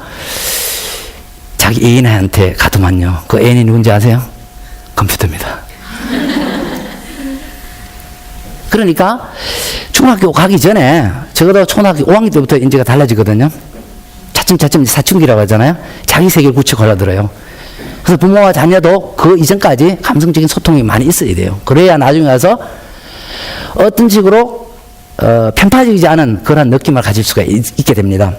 자기 애인한테 가더만요. 그 애인이 누군지 아세요? 컴퓨터입니다. 그러니까 중학교 가기 전에 적어도 초등학교 5학년 때부터 인지가 달라지거든요. 차츰차츰 사춘기라고 하잖아요. 자기 세계를 구축 하려들어요. 그래서 부모와 자녀도 그 이전까지 감성적인 소통이 많이 있어야 돼요. 그래야 나중에 가서 어떤 식으로 편파적이지 않은 그런 느낌을 가질 수가 있게 됩니다.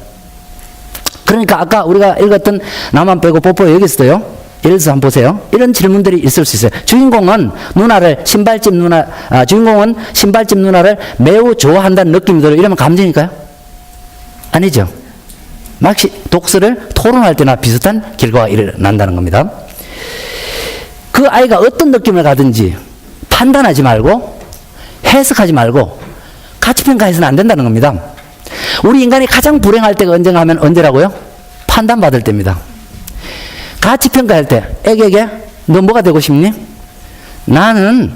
그러니까 아까 우리가 읽었던 나만 빼고 뽀뽀 여기 있어요. 예를 들어서 한번 보세요. 이런 질문들이 있을 수 있어요. 주인공은 신발집 누나를 매우 좋아한다는 느낌이 들어요. 이러면 감정일까요? 아니죠. 마치 독서를 토론할 때나 비슷한 결과가 일어난다는 겁니다. 그 아이가 어떤 느낌을 가든지 판단하지 말고 해석하지 말고 가치평가해서는 안 된다는 겁니다. 우리 인간이 가장 불행할 때가 언젠가 하면 언제라고요? 판단받을 때입니다. 가치평가할 때 애에게 너 뭐가 되고 싶니? 나는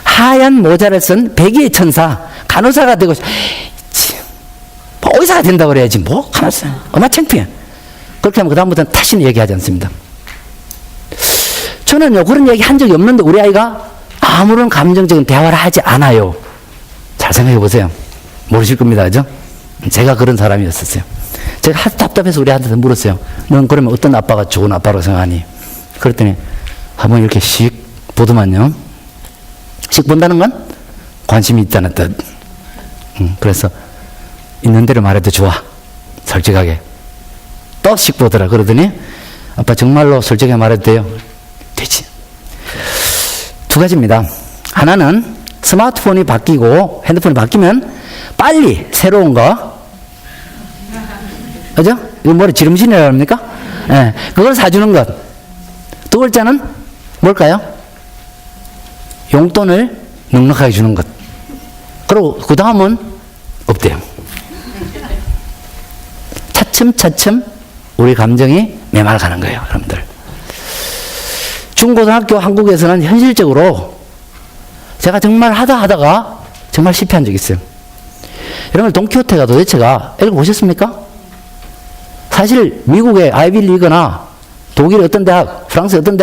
하얀 모자를 쓴 백의의 천사 간호사가 되고 싶. 의사가 된다고 그래야지 뭐 간호사 얼마나 창피해. 그렇게 하면 그 다음부터는 다시는 얘기하지 않습니다. 저는요 그런 얘기 한 적이 없는데 우리 아이가 아무런 감정적인 대화를 하지 않아요. 잘 생각해 보세요. 모르실 겁니다. 그죠? 제가 그런 사람이었었어요. 제가 하도 답답해서 우리 아들한테 물었어요. 넌 그러면 어떤 아빠가 좋은 아빠로 생각하니? 그랬더니 한번 이렇게 씩 보더만요. 씩 본다는 건 관심이 있다는 뜻. 그래서 있는 대로 말해도 좋아. 솔직하게. 또 씩 보더라. 그러더니 아빠 정말로 솔직하게 말해도 돼요? 되지. 두 가지입니다. 하나는 스마트폰이 바뀌고 핸드폰이 바뀌면 빨리 새로운 거, 그죠? 이거 뭐래 지름신이라고 합니까? 네, 그걸 사주는 것. 두 글자는 뭘까요? 용돈을 넉넉하게 주는 것. 그리고 그 다음은 없대요. 차츰차츰 우리 감정이 메말가는 거예요, 여러분들. 중고등학교 한국에서는 현실적으로 제가 정말 하다가 정말 실패한 적이 있어요. 여러분, 돈키호테가 도대체가 읽어보셨습니까? 사실 미국의 아이비리그나 독일 어떤 대학, 프랑스 어떤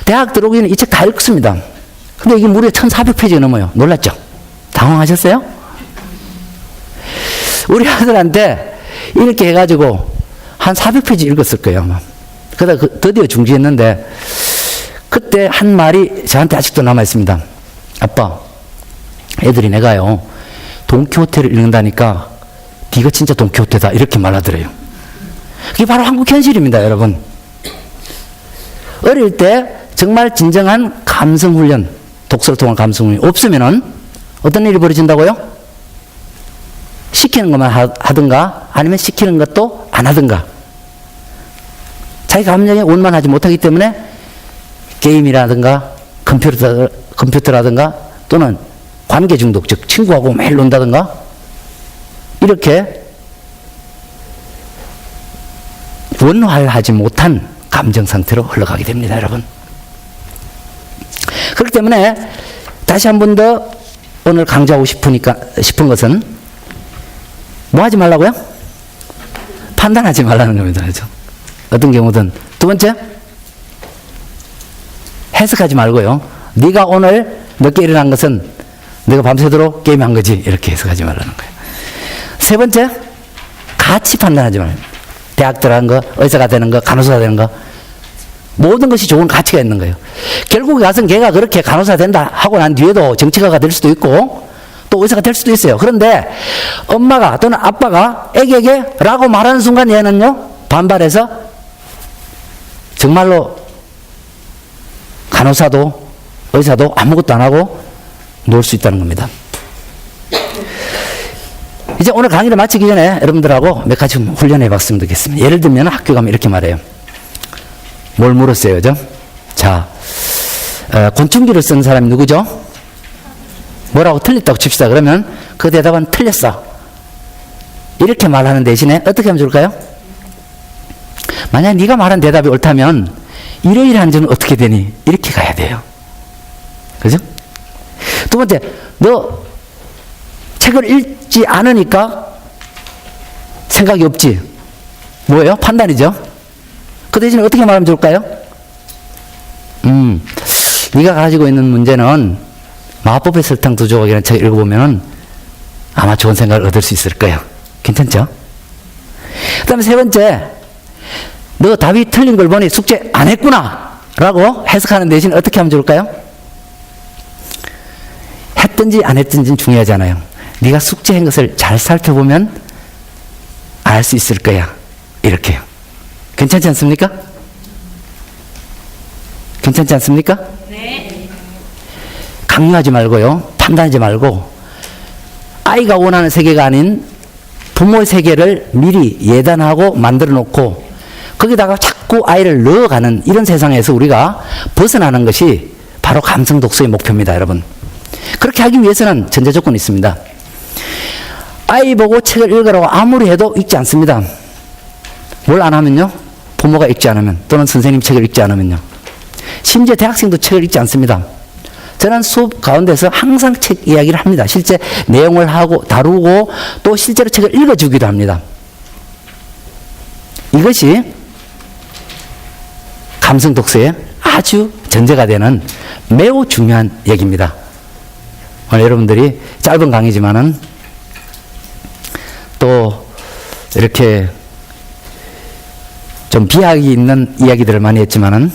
대학 들어오기 전에 이 책 다 읽습니다. 근데 이게 무려 1400페이지가 넘어요. 놀랐죠? 당황하셨어요? 우리 아들한테 이렇게 해가지고 한 400페이지 읽었을 거예요, 아마. 그러다 드디어 중지했는데, 그때 한 말이 저한테 아직도 남아있습니다. 아빠, 애들이 내가요, 돈키호테를 읽는다니까, 네가 진짜 돈키호테다. 이렇게 말하더래요. 그게 바로 한국 현실입니다, 여러분. 어릴 때 정말 진정한 감성훈련, 독서를 통한 감성훈련이 없으면은 어떤 일이 벌어진다고요? 시키는 것만 하든가 아니면 시키는 것도 안 하든가. 자기 감정에 원만하지 못하기 때문에 게임이라든가 컴퓨터라든가 또는 관계 중독, 즉 친구하고 매일 논다든가 이렇게 원활하지 못한 감정 상태로 흘러가게 됩니다, 여러분. 그렇기 때문에 다시 한 번 더 오늘 강조하고 싶은 것은 뭐 하지 말라고요? 판단하지 말라는 겁니다. 그렇죠? 어떤 경우든. 두 번째, 해석하지 말고요. 네가 오늘 늦게 일어난 것은 내가 밤새도록 게임한 거지. 이렇게 해석하지 말라는 거예요. 세 번째, 가치 판단하지 말아요. 대학 들어간 거, 의사가 되는 거, 간호사가 되는 거, 모든 것이 좋은 가치가 있는 거예요. 결국에 가서는 걔가 그렇게 간호사 된다 하고 난 뒤에도 정치가가 될 수도 있고 또 의사가 될 수도 있어요. 그런데 엄마가 또는 아빠가 애기에게 라고 말하는 순간 얘는요, 반발해서 정말로 간호사도 의사도 아무것도 안 하고 놀 수 있다는 겁니다. 이제 오늘 강의를 마치기 전에 여러분들하고 몇 가지 훈련해 봤으면 좋겠습니다. 예를 들면 학교 가면 이렇게 말해요. 뭘 물었어요, 그죠? 자, 곤충기를 쓴 사람이 누구죠? 뭐라고 틀렸다고 칩시다. 그러면 그 대답은 틀렸어. 이렇게 말하는 대신에 어떻게 하면 좋을까요? 만약 네가 말한 대답이 옳다면 이러이러한 점은 어떻게 되니? 이렇게 가야 돼요. 그죠? 두 번째, 너 책을 읽지 않으니까 생각이 없지. 뭐예요? 판단이죠. 그 대신에 어떻게 말하면 좋을까요? 네가 가지고 있는 문제는 마법의 설탕 두 조각이라는 책 읽어보면 아마 좋은 생각을 얻을 수 있을 거예요. 괜찮죠? 그 다음에 세 번째, 너 답이 틀린 걸 보니 숙제 안 했구나 라고 해석하는 대신 어떻게 하면 좋을까요? 했든지 안 했든지는 중요하지 않아요. 네가 숙제한 것을 잘 살펴보면 알 수 있을 거야. 이렇게요. 괜찮지 않습니까? 괜찮지 않습니까? 네. 강요하지 말고요. 판단하지 말고 아이가 원하는 세계가 아닌 부모의 세계를 미리 예단하고 만들어 놓고 거기다가 자꾸 아이를 넣어가는 이런 세상에서 우리가 벗어나는 것이 바로 감성 독서의 목표입니다, 여러분. 그렇게 하기 위해서는 전제 조건이 있습니다. 아이 보고 책을 읽으라고 아무리 해도 읽지 않습니다. 뭘 안 하면요? 부모가 읽지 않으면 또는 선생님 책을 읽지 않으면요. 심지어 대학생도 책을 읽지 않습니다. 저는 수업 가운데서 항상 책 이야기를 합니다. 실제 내용을 하고 다루고 또 실제로 책을 읽어주기도 합니다. 이것이 감성 독서의 아주 전제가 되는 매우 중요한 얘기입니다. 오늘 여러분들이 짧은 강의지만은 또 이렇게 좀 비약이 있는 이야기들을 많이 했지만은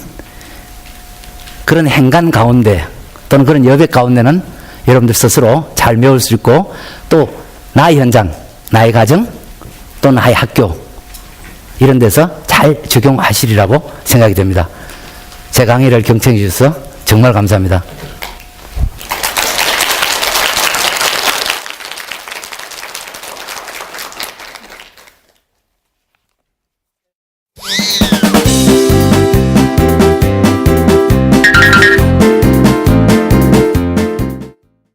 그런 행간 가운데 또는 그런 여백 가운데는 여러분들 스스로 잘 메울 수 있고 또 나의 현장, 나의 가정 또 나의 학교 이런 데서 잘 적용하시리라고 생각이 됩니다. 제 강의를 경청해 주셔서 정말 감사합니다.